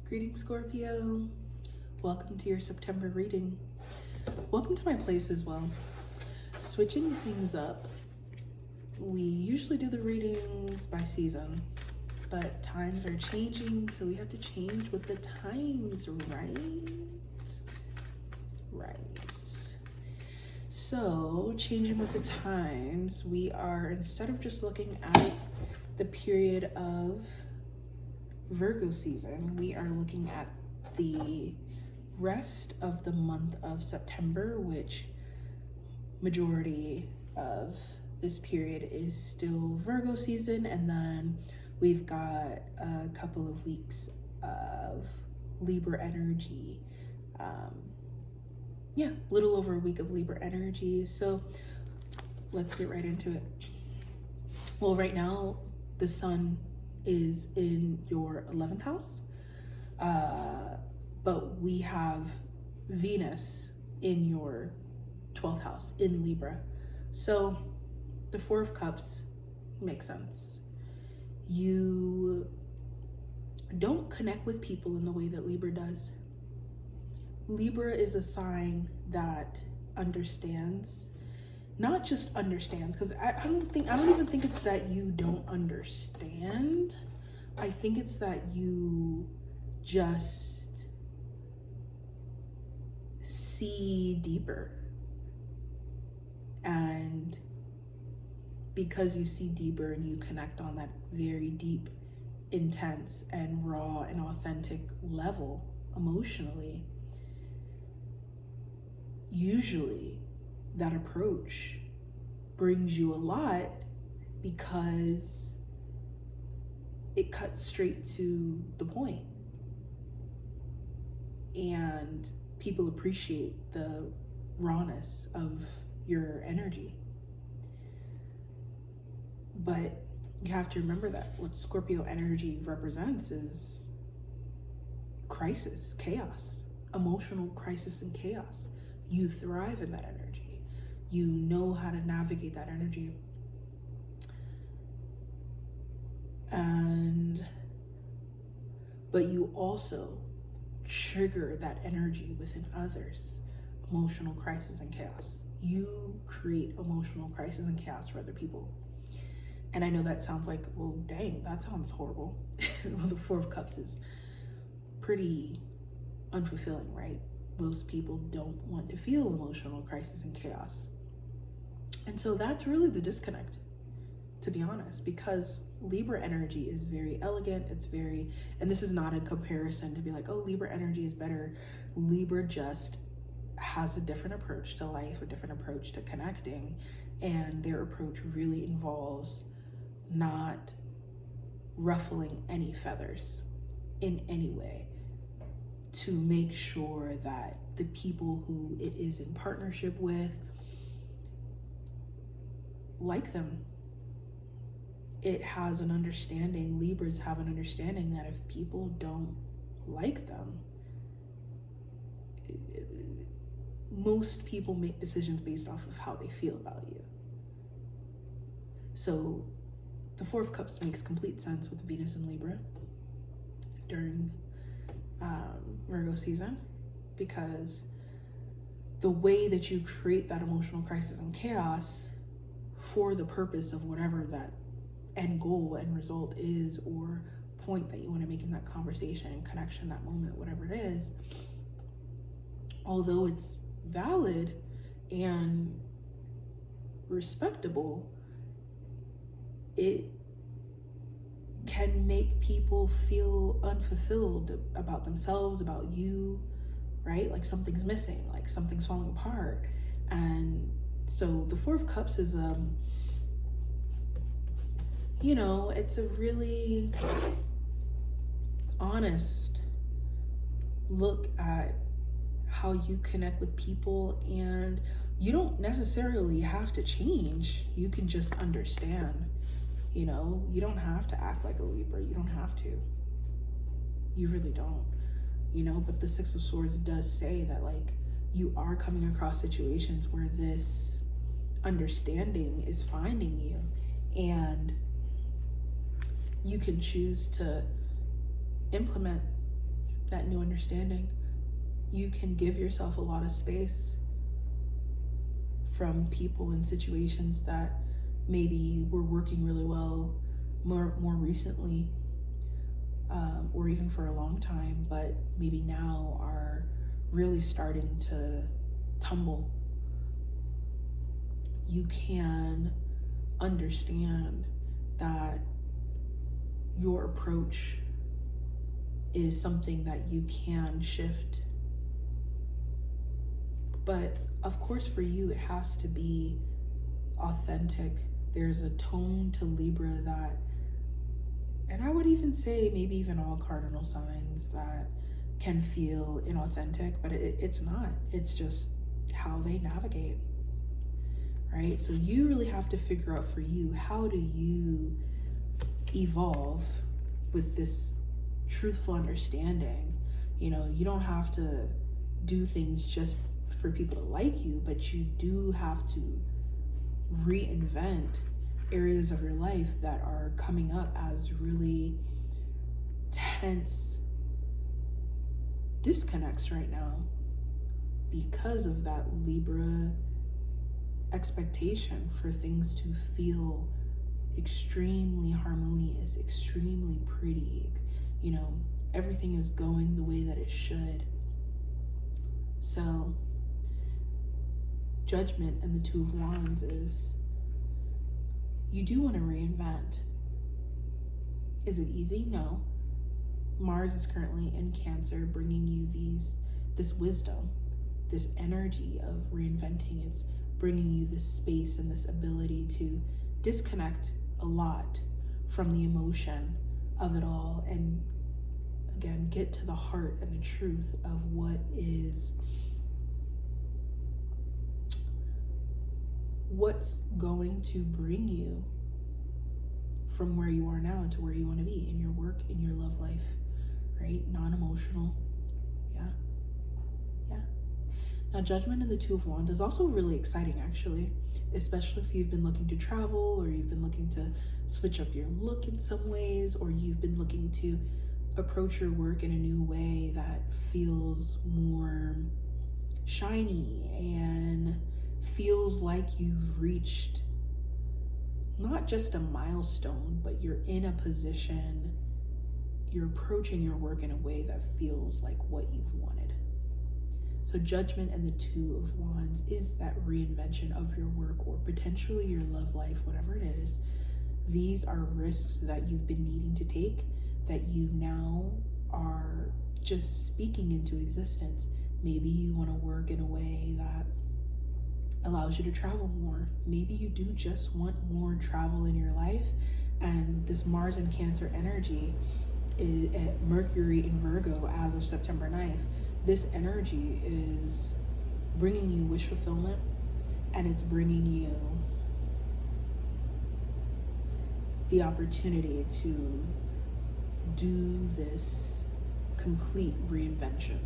Greetings, Scorpio. Welcome to your September reading. Welcome to my place as well. Switching things up. We usually do the readings by season, but times are changing, so we have to change with the times, right? Right. So, changing with the times, we are, instead of just looking at the period of Virgo season, we are looking at the rest of the month of September, which majority of this period is still Virgo season, and then we've got a couple of weeks of Libra energy. Little over a week of Libra energy. So let's get right into it. Well, right now the sun is in your 11th house, but we have Venus in your 12th house in Libra. So the Four of Cups makes sense. You don't connect with people in the way that Libra does. Libra is a sign that understands, not just understands, because I don't even think it's that you don't understand. I think it's that you just see deeper. And because you see deeper and you connect on that very deep, intense, and raw and authentic level emotionally, usually that approach brings you a lot because it cuts straight to the point. And people appreciate the rawness of your energy. But you have to remember that what Scorpio energy represents is crisis, chaos, emotional crisis and chaos. You thrive in that energy. You know how to navigate that energy. But you also trigger that energy within others. Emotional crisis and chaos. You create emotional crisis and chaos for other people. And I know that sounds like, well, dang, that sounds horrible. Well, the Four of Cups is pretty unfulfilling, right? Most people don't want to feel emotional crisis and chaos. And so that's really the disconnect, to be honest, because Libra energy is very elegant. It's very, and this is not a comparison to be like, oh, Libra energy is better. Libra just has a different approach to life, a different approach to connecting. And their approach really involves not ruffling any feathers in any way, to make sure that the people who it is in partnership with like them. It has an understanding, Libras have an understanding that if people don't like them, most people make decisions based off of how they feel about you. So the Four of Cups makes complete sense with Venus and Libra during Virgo season, because the way that you create that emotional crisis and chaos for the purpose of whatever that end goal and result is, or point that you want to make in that conversation, connection, that moment, whatever it is, although it's valid and respectable, it can make people feel unfulfilled about themselves, about you, right? Like something's missing, like something's falling apart. And so the Four of Cups is it's a really honest look at how you connect with people, and you don't necessarily have to change. You can just understand. You don't have to act like a Libra. You don't have to. You really don't. But the Six of Swords does say that, like, you are coming across situations where this understanding is finding you, and you can choose to implement that new understanding, you can give yourself a lot of space from people and situations that maybe were working really well more recently, or even for a long time, but maybe now are really starting to tumble. You can understand that your approach is something that you can shift. But of course, for you, it has to be authentic. There's a tone to Libra that, and I would even say maybe even all cardinal signs, that can feel inauthentic, but it's not. It's just how they navigate, right? So you really have to figure out for you, how do you evolve with this truthful understanding? You know, you don't have to do things just for people to like you, but you do have to reinvent areas of your life that are coming up as really tense disconnects right now because of that Libra expectation for things to feel extremely harmonious, extremely pretty. You know, everything is going the way that it should. So, Judgment and the Two of Wands is, you do want to reinvent. Is it easy? No. Mars is currently in Cancer, bringing you this wisdom, this energy of reinventing. It's bringing you this space and this ability to disconnect a lot from the emotion of it all, and again, get to the heart and the truth of what's going to bring you from where you are now to where you want to be in your work, in your love life, right? Non-emotional. Yeah. Now, Judgment and the Two of Wands is also really exciting, actually, especially if you've been looking to travel, or you've been looking to switch up your look in some ways, or you've been looking to approach your work in a new way that feels more shiny and feels like you've reached not just a milestone, but you're in a position, you're approaching your work in a way that feels like what you've wanted. So Judgment and the Two of Wands is that reinvention of your work, or potentially your love life, whatever it is. These are risks that you've been needing to take, that you now are just speaking into existence. Maybe you want to work in a way that allows you to travel more. Maybe you do just want more travel in your life, and this Mars in Cancer energy is at Mercury in Virgo as of September 9th. This energy is bringing you wish fulfillment, and it's bringing you the opportunity to do this complete reinvention.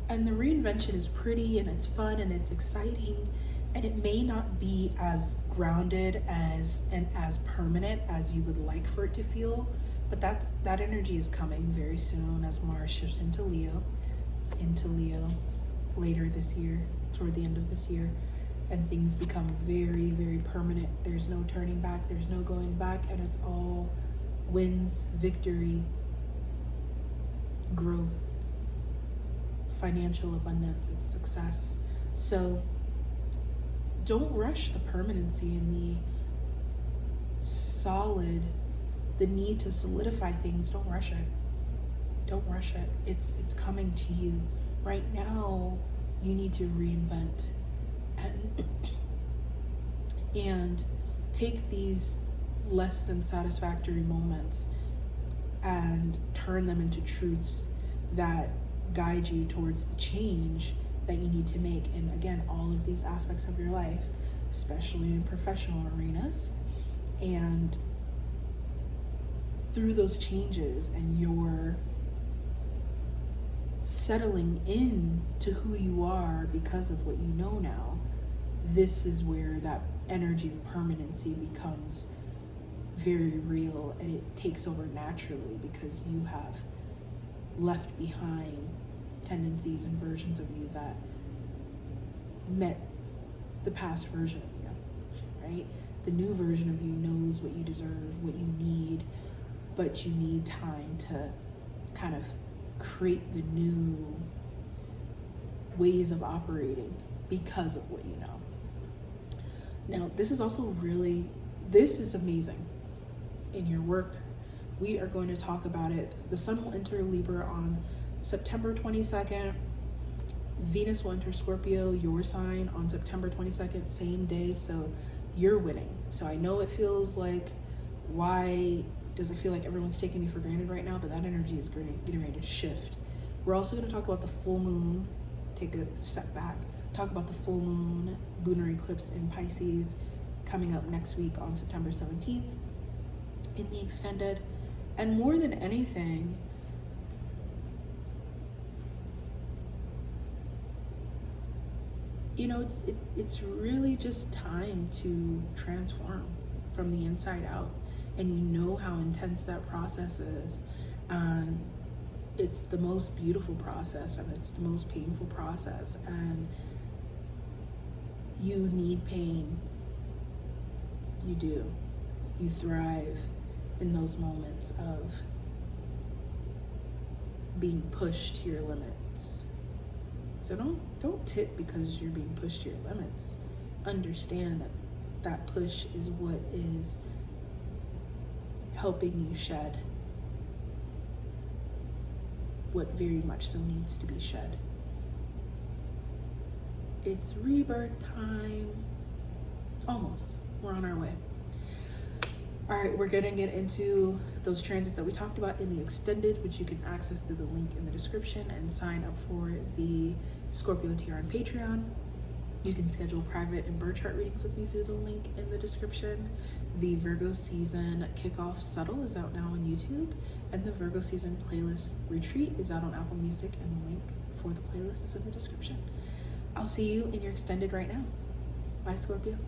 And the reinvention is pretty, and it's fun, and it's exciting, and it may not be as grounded and as permanent as you would like for it to feel, but that energy is coming very soon as Mars shifts into Leo later this year, toward the end of this year, and things become very, very permanent. There's no turning back, there's no going back, and it's all wins, victory, growth, financial abundance, and success. So don't rush the permanency and the need to solidify things. Don't rush it. Don't rush it. It's coming to you. Right now, you need to reinvent and take these less than satisfactory moments and turn them into truths that guide you towards the change that you need to make in, again, all of these aspects of your life, especially in professional arenas. And through those changes and your settling in to who you are because of what you know now, this is where that energy of permanency becomes very real, and it takes over naturally because you have left behind tendencies and versions of you that met the past version of you, right? The new version of you knows what you deserve, what you need, but you need time to kind of create the new ways of operating because of what you know. Now, this is amazing in your work. We are going to talk about it. The sun will enter Libra on September 22nd. Venus will enter Scorpio, your sign, on September 22nd, same day. So you're winning. So I know it feels like, why does it feel like everyone's taking me for granted right now? But that energy is getting ready to shift. We're also going to talk about the full moon. Take a step back. Talk about the full moon lunar eclipse in Pisces coming up next week on September 17th in the extended. And more than anything, you know, it's really just time to transform from the inside out. And you know how intense that process is. And it's the most beautiful process, and it's the most painful process. And you need pain. You do. You thrive in those moments of being pushed to your limits. So don't tip because you're being pushed to your limits. Understand that that push is what is helping you shed what very much so needs to be shed. It's rebirth time. Almost. We're on our way. All right, we're gonna get into those transits that we talked about in the extended, which you can access through the link in the description, and sign up for the Scorpio tier on Patreon. You can schedule private and birth chart readings with me through the link in the description. The Virgo season kickoff subtle is out now on YouTube, and the Virgo season playlist retreat is out on Apple Music, and the link for the playlist is in the description. I'll see you in your extended right now. Bye, Scorpio.